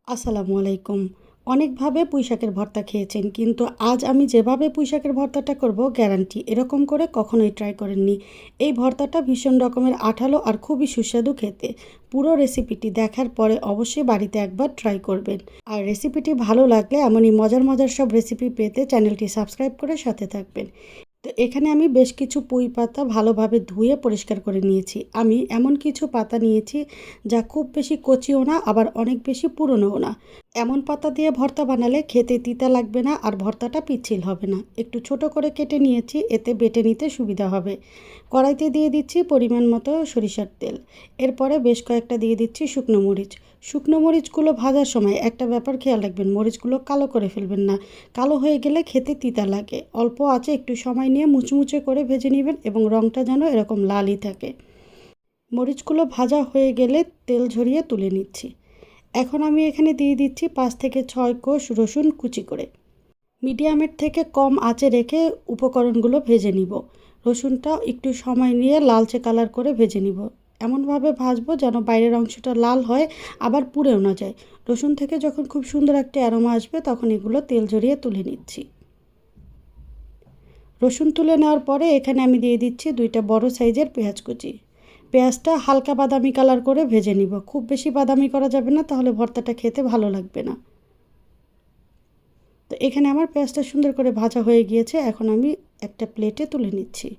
আসসালামু আলাইকুম। অনেকভাবে পুঁইশাকের ভর্তা খেয়েছেন, কিন্তু আজ আমি যেভাবে পুঁইশাকের ভর্তাটা করব গ্যারান্টি এরকম করে কখনোই ট্রাই করেননি। এই ভর্তাটা ভীষণ রকমের আঠালো আর খুবই সুস্বাদু খেতে। পুরো রেসিপিটি দেখার পরে অবশ্যই বাড়িতে একবার ট্রাই করবেন। আর রেসিপিটি ভালো লাগলে এমনই মজার মজার সব রেসিপি পেতে চ্যানেলটি সাবস্ক্রাইব করে সাথে থাকবেন। তো এখানে আমি বেশ কিছু পুঁই পাতা ভালোভাবে ধুয়ে পরিষ্কার করে নিয়েছি। আমি এমন কিছু পাতা নিয়েছি যা খুব বেশি কচিও না, আবার অনেক বেশি পুরনোও না। এমন পাতা দিয়ে ভর্তা বানালে খেতে তিতা লাগবে না, আর ভর্তাটা পিচ্ছিল হবে না। একটু ছোট করে কেটে নিয়েছি, এতে বেটে নিতে সুবিধা হবে। কড়াইতে দিয়ে দিচ্ছি পরিমাণ মতো সরিষার তেল। এরপরে বেশ কয়েকটা দিয়ে দিচ্ছি শুকনো মরিচ। শুকনো মরিচগুলো ভাজার সময় একটা ব্যাপার খেয়াল রাখবেন, মরিচগুলো কালো করে ফেলবেন না। কালো হয়ে গেলে খেতে তিতা লাগে। অল্প আঁচে একটু সময় নিয়ে মুচমুচে করে ভেজে নেবেন, এবং রঙটা যেন এরকম লালই থাকে। মরিচগুলো ভাজা হয়ে গেলে তেল ঝরিয়ে তুলে নিচ্ছি। এখন আমি এখানে দিয়ে দিচ্ছি 5 থেকে 6 কোষ রসুন কুচি করে। মিডিয়ামের থেকে কম আঁচে রেখে উপকরণগুলো ভেজে নিব। রসুনটা একটু সময় নিয়ে লালচে কালার করে ভেজে নিব। এমনভাবে ভাজবো যেন বাইরের অংশটা লাল হয়, আবার পুড়েও না যায়। রসুন থেকে যখন খুব সুন্দর একটা অ্যারোমা আসবে তখন এগুলো তেল ঝরিয়ে তুলে নিচ্ছি। রসুন তুলে নেওয়ার পরে এখানে আমি দিয়ে দিচ্ছি 2টা বড় সাইজের পেঁয়াজ কুচি। পেঁয়াজটা হালকা বাদামি কালার করে ভেজে নিব। খুব বেশি বাদামি করা যাবে না, তাহলে ভর্তাটা খেতে ভালো লাগবে না। তো এখানে আমার পেঁয়াজটা সুন্দর করে ভাজা হয়ে গিয়েছে। এখন আমি একটা প্লেটে তুলে নিচ্ছি।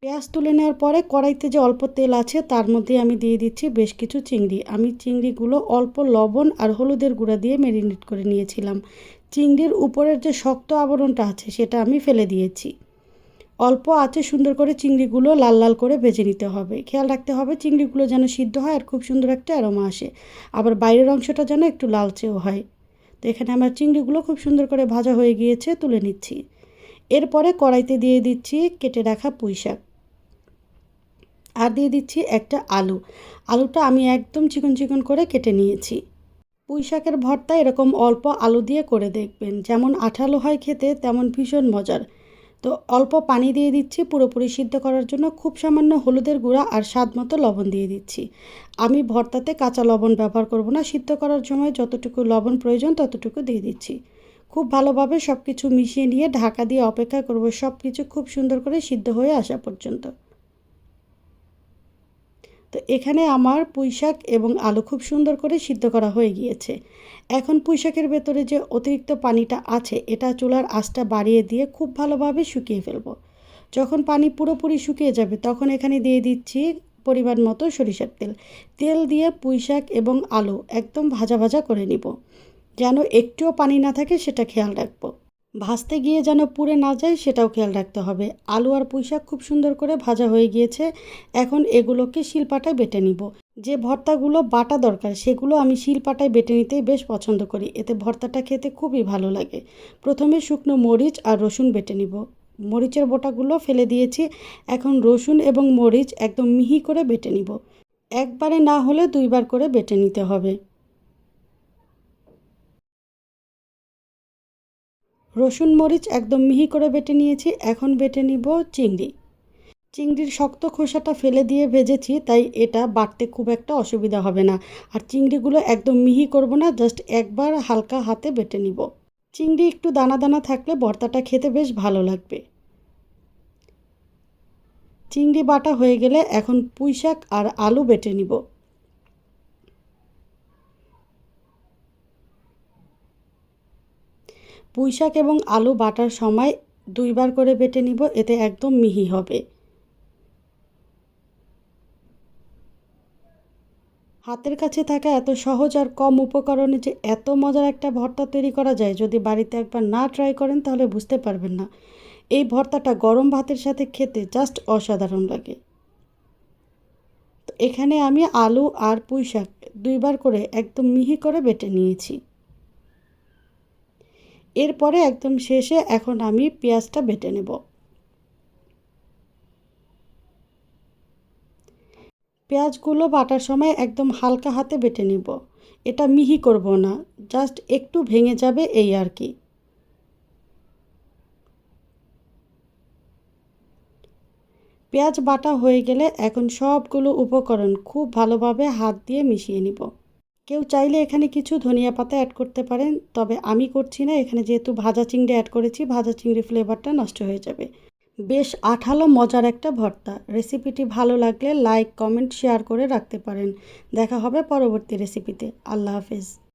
পেঁয়াজ তুলে নেওয়ার পরে কড়াইতে যে অল্প তেল আছে তার মধ্যে আমি দিয়ে দিচ্ছি বেশ কিছু চিংড়ি। আমি চিংড়িগুলো অল্প লবণ আর হলুদের গুঁড়া দিয়ে ম্যারিনেট করে নিয়েছিলাম। চিংড়ির উপরের যে শক্ত আবরণটা আছে সেটা আমি ফেলে দিয়েছি। অল্প আঁচে সুন্দর করে চিংড়িগুলো লাল লাল করে ভেজে নিতে হবে। খেয়াল রাখতে হবে চিংড়িগুলো যেন সিদ্ধ হয় আর খুব সুন্দর একটা অ্যারোমা আসে। আবার বাইরের অংশটা যেন একটু লালচেও হয়। তো এখানে আমার চিংড়িগুলো খুব সুন্দর করে ভাজা হয়ে গিয়েছে, তুলে নিচ্ছি। এরপরে কড়াইতে দিয়ে দিচ্ছি কেটে রাখা পুঁইশাক, আর দিয়ে দিচ্ছি একটা আলু। আলুটা আমি একদম চিকন চিকন করে কেটে নিয়েছি। পুঁইশাকের ভর্তা এরকম অল্প আলু দিয়ে করে দেখবেন, যেমন আঠালো হয় খেতে তেমন ভীষণ মজার। তো অল্প পানি দিয়ে দিচ্ছি পুরোপুরি সিদ্ধ করার জন্য। খুব সামান্য হলুদের গুঁড়া আর স্বাদ মতো লবণ দিয়ে দিচ্ছি। আমি ভর্তাতে কাঁচা লবণ ব্যবহার করব না, সিদ্ধ করার সময় যতটুকু লবণ প্রয়োজন ততটুকু দিয়ে দিচ্ছি। খুব ভালোভাবে সব কিছু মিশিয়ে নিয়ে ঢাকা দিয়ে অপেক্ষা করব সব কিছু খুব সুন্দর করে সিদ্ধ হয়ে আসা পর্যন্ত। তো এখানে আমার পুঁইশাক এবং আলু খুব সুন্দর করে সিদ্ধ করা হয়ে গিয়েছে। এখন পুঁইশাকের ভেতরে যে অতিরিক্ত পানিটা আছে এটা চুলার আঁচটা বাড়িয়ে দিয়ে খুব ভালোভাবে শুকিয়ে ফেলবো। যখন পানি পুরোপুরি শুকিয়ে যাবে তখন এখানে দিয়ে দিচ্ছি পরিমাণ মতো সরিষার তেল। তেল দিয়ে পুঁইশাক এবং আলু একদম ভাজা ভাজা করে নিব, যেন একটুও পানি না থাকে সেটা খেয়াল রাখবো। ভাজতে গিয়ে যেন পুড়ে না যায় সেটাও খেয়াল রাখতে হবে। আলু আর পুঁইশাক খুব সুন্দর করে ভাজা হয়ে গিয়েছে। এখন এগুলোকে শিলপাটায় বেটে নিব। যে ভর্তাগুলো বাটা দরকার সেগুলো আমি শিলপাটায় বেটে নিতেই বেশ পছন্দ করি, এতে ভর্তাটা খেতে খুবই ভালো লাগে। প্রথমে শুকনো মরিচ আর রসুন বেটে নিব। মরিচের বোটাগুলো ফেলে দিয়েছি। এখন রসুন এবং মরিচ একদম মিহি করে বেটে নিব। একবারে না হলে 2বার করে বেটে নিতে হবে। রসুন মরিচ একদম মিহি করে বেটে নিয়েছি। এখন বেটে নিব চিংড়ি। চিংড়ির শক্ত খোসাটা ফেলে দিয়ে ভেজেছি, তাই এটা বাটতে খুব একটা অসুবিধা হবে না। আর চিংড়িগুলো একদম মিহি করব না, জাস্ট একবার হালকা হাতে বেটে নিব। চিংড়ি একটু দানা দানা থাকলে ভর্তাটা খেতে বেশ ভালো লাগবে। চিংড়ি বাটা হয়ে গেলে এখন পুঁইশাক আর আলু বেটে নিব। পুঁইশাক এবং আলু বাটার সময় 2বার করে বেটে নিব, এতে একদম মিহি হবে। হাতের কাছে থাকা এত সহজ আর কম উপকরণে যে এত মজার একটা ভর্তা তৈরি করা যায়, যদি বাড়িতে একবার না ট্রাই করেন তাহলে বুঝতে পারবেন না। এই ভর্তাটা গরম ভাতের সাথে খেতে জাস্ট অসাধারণ লাগে। তো এখানে আমি আলু আর পুঁইশাক 2বার করে একদম মিহি করে বেটে নিয়েছি। এরপরে একদম শেষে এখন আমি পেঁয়াজটা বেটে নেব। পেঁয়াজগুলো বাটার সময় একদম হালকা হাতে বেটে নিব। এটা মিহি করব না, জাস্ট একটু ভেঙে যাবে এই আর কি। পেঁয়াজ বাটা হয়ে গেলে এখন সবগুলো উপকরণ খুব ভালোভাবে হাত দিয়ে মিশিয়ে নিব। কেউ চাইলে এখানে কিছু ধনিয়া পাতা অ্যাড করতে পারেন, তবে আমি করছি না। এখানে যেহেতু ভাজা চিংড়ি অ্যাড করেছি, ভাজা চিংড়ির ফ্লেভারটা নষ্ট হয়ে যাবে। বেশ আঠালো মজার একটা ভর্তা। রেসিপিটি ভালো লাগলে লাইক, কমেন্ট, শেয়ার করে রাখতে পারেন। দেখা হবে পরবর্তী রেসিপিতে। আল্লাহ হাফেজ।